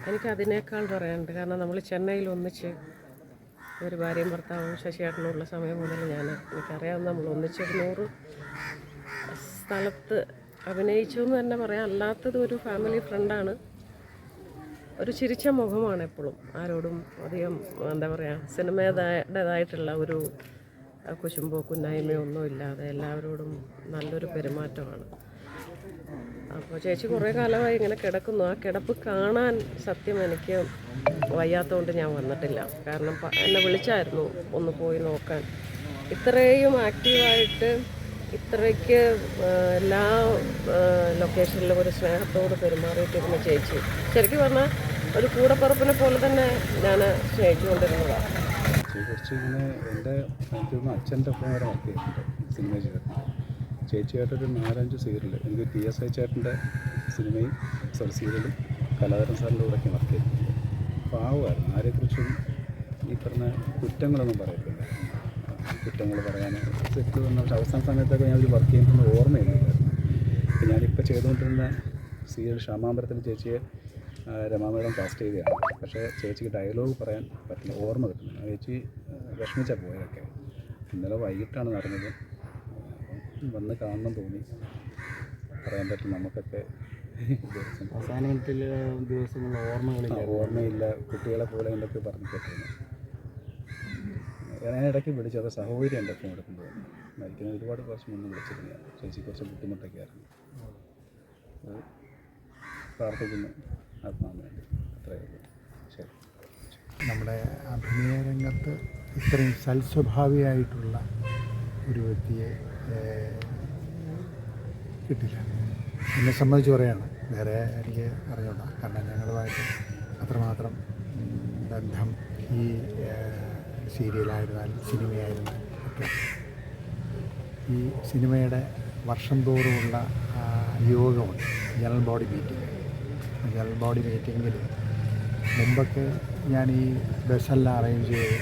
എനിക്കതിനേക്കാൾ പറയാനുണ്ട്. കാരണം നമ്മൾ ചെന്നൈയിൽ ഒന്നിച്ച് ഒരു ഭാര്യയും ഭർത്താവും ശശിയേട്ടനുള്ള സമയം മുതൽ എനിക്കറിയാം നമ്മൾ ഒന്നിച്ചൊരു 100 സ്ഥലത്ത് അഭിനയിച്ചു എന്ന് തന്നെ പറയാം. അല്ലാത്തത് ഒരു ഫാമിലി ഫ്രണ്ടാണ്. ഒരു ചിരിച്ച മുഖമാണ് എപ്പോഴും. ആരോടും അധികം എന്താ പറയുക, സിനിമയുടേതായിട്ടുള്ള ഒരു കുശുമ്പോ കുന്നായ്മയോ ഒന്നും ഇല്ലാതെ എല്ലാവരോടും നല്ലൊരു പെരുമാറ്റമാണ്. അപ്പോൾ ചേച്ചി കുറേ കാലമായി ഇങ്ങനെ കിടക്കുന്നു. ആ കിടപ്പ് കാണാൻ സത്യം എനിക്ക് വയ്യാത്തതുകൊണ്ട് ഞാൻ വന്നിട്ടില്ല. കാരണം എന്നെ വിളിച്ചായിരുന്നു ഒന്ന് പോയി നോക്കാൻ. ഇത്രയും ആക്റ്റീവായിട്ട് ഇത്രയ്ക്ക് എല്ലാ ലൊക്കേഷനിലും ഒരു സ്നേഹത്തോട് പെരുമാറിയിട്ടിരുന്ന ചേച്ചി ശരിക്കും പറഞ്ഞാൽ ഒരു കൂടപ്പറപ്പിനെ പോലെ തന്നെ ഞാൻ സ്നേഹിച്ചുകൊണ്ടിരുന്നതാണ്. കുറച്ച് ഇങ്ങനെ എൻ്റെ അച്ഛൻ്റെ ഒപ്പം വരെ വർക്ക് ചെയ്തിട്ടുണ്ട് സിനിമ ചെയ്തിട്ടുണ്ട്. ചേച്ചിയായിട്ടൊരു 4-5 സീരിയൽ എനിക്ക് PSI ചേട്ടൻ്റെ സിനിമയും സീരിയലും കലാധരൻ സാറിൻ്റെ കൂടെയൊക്കെ വർക്ക് ചെയ്തിട്ടുണ്ട്. പാവമായിരുന്നു. ആരെക്കുറിച്ചും ഈ പറഞ്ഞ കുറ്റങ്ങളൊന്നും പറയത്തില്ല. കുറ്റങ്ങൾ പറയാൻ തെറ്റ് വന്ന അവസാന സമയത്തൊക്കെ ഞാൻ ഒരു വർക്ക് ചെയ്യുമ്പോൾ ഓർമ്മയില്ലായിരുന്നു. അപ്പോൾ ഞാനിപ്പോൾ ചെയ്തുകൊണ്ടിരുന്ന സീരിയൽ ക്ഷാമാമ്പരത്തിൽ ചേച്ചിയെ രമാമേടം കാസ്റ്റ് ചെയ്തതാണ്. പക്ഷേ ചേച്ചിക്ക് ഡയലോഗ് പറയാൻ പറ്റില്ല, ഓർമ്മ കിട്ടുന്നില്ല. ചേച്ചി വിഷമിച്ചാൽ പോയതൊക്കെ. ഇന്നലെ വൈകിട്ടാണ് നടന്നത്. വന്ന് കാണണം തോന്നി. പറയാൻ പറ്റും നമുക്കൊക്കെ അവസാന മിനിറ്റിൽ ദിവസങ്ങൾ ഓർമ്മയില്ല. കുട്ടികളെ പോലെ എന്തൊക്കെ പറഞ്ഞു പറ്റുന്നു. ഞാൻ ഇടയ്ക്ക് വിളിച്ചത് സഹോദരി എൻ്റെ ഒപ്പം എടുക്കുമ്പോൾ മരിക്കുന്നത് ഒരുപാട് പ്രാവശ്യം മുന്നേ വിളിച്ചിരുന്നു. ചേച്ചി കുറച്ച് ബുദ്ധിമുട്ടൊക്കെ ആയിരുന്നു. പ്രാർത്ഥിക്കുന്നു ആത്മാവിന് വേണ്ടി. അത്രയേ ഉള്ളൂ. ശരി. നമ്മുടെ അഭിനയ രംഗത്ത് ഇത്രയും സൽസ്വഭാവിയായിട്ടുള്ള ഒരു വ്യക്തിയെ കിട്ടില്ല. എന്നെ സംബന്ധിച്ച് പറയുകയാണ്. വേറെ എനിക്ക് അറിഞ്ഞൂടാ. കാരണം ഞങ്ങളുമായിട്ട് അത്രമാത്രം ബന്ധം ഈ സീരിയലായിരുന്നാലും സിനിമയായിരുന്നാലും ഒക്കെ. ഈ സിനിമയുടെ വർഷം തോറുമുള്ള യോഗമുണ്ട്, general body meeting. General body മീറ്റിങ്ങിൽ മുമ്പൊക്കെ ഞാൻ ഈ ബസ്സെല്ലാം അറേഞ്ച് ചെയ്ത്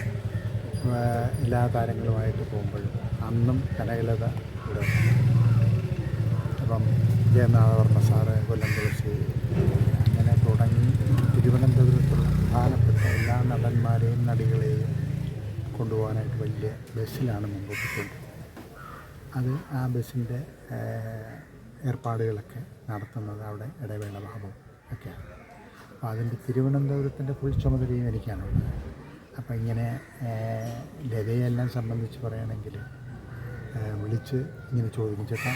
എല്ലാ താരങ്ങളുമായിട്ട് പോകുമ്പോഴും അന്നും കനകലത ഇവിടെ. അപ്പം ജയനാഥവർമ്മ സാറ്, കൊല്ലം തുളസി, അങ്ങനെ തുടങ്ങി തിരുവനന്തപുരത്തുള്ള പ്രധാനപ്പെട്ട എല്ലാ നടന്മാരെയും നടികളെയും കൊണ്ടുപോകാനായിട്ട് വലിയ ബസ്സിലാണ് മുമ്പ് പോയിക്കൊണ്ടിരുന്നത്. അത് ആ ബസ്സിൻ്റെ ഏർപ്പാടുകളൊക്കെ നടത്തുന്നത് അവിടെ ഇടവേള ബാബു ഒക്കെയാണ്. അപ്പോൾ അതിൻ്റെ തിരുവനന്തപുരത്തിൻ്റെ ഫുൾ ചുമതലയും എനിക്കാണുള്ളത്. അപ്പോൾ ഇങ്ങനെ ലതയെല്ലാം സംബന്ധിച്ച് പറയുകയാണെങ്കിൽ വിളിച്ച് ഇങ്ങനെ ചോദിക്കും, ചേട്ടാ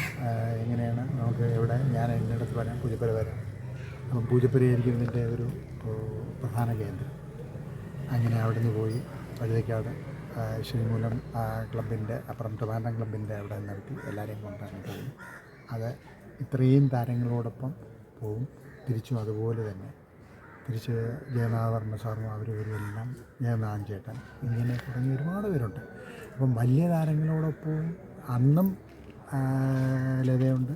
എങ്ങനെയാണ് നമുക്ക് എവിടെ, ഞാൻ എൻ്റെ അടുത്ത് വരാം, പൂജപ്പുര വരാം. അപ്പം പൂജപ്പുരയായിരിക്കും ഇതിൻ്റെ ഒരു പ്രധാന കേന്ദ്രം. അങ്ങനെ അവിടെ നിന്ന് പോയി വഴുതയ്ക്കാട് ശ്രീമൂലം ക്ലബിൻ്റെ അപ്പുറം ട്രിവാൻഡ്രം ക്ലബിൻ്റെ അവിടെ നിർത്തി എല്ലാവരെയും കൊണ്ടാണ് പോകും. അത് ഇത്രയും താരങ്ങളോടൊപ്പം പോവും. തിരിച്ചും അതുപോലെ തന്നെ തിരിച്ച് ജയനാഥവർമ്മ സാറും അവരും എല്ലാം, ജയനാഥൻ ചേട്ടൻ, ഇങ്ങനെ തുടങ്ങി ഒരുപാട് പേരുണ്ട്. അപ്പം വലിയ താരങ്ങളോടൊപ്പം അന്നും ലതയുണ്ട്,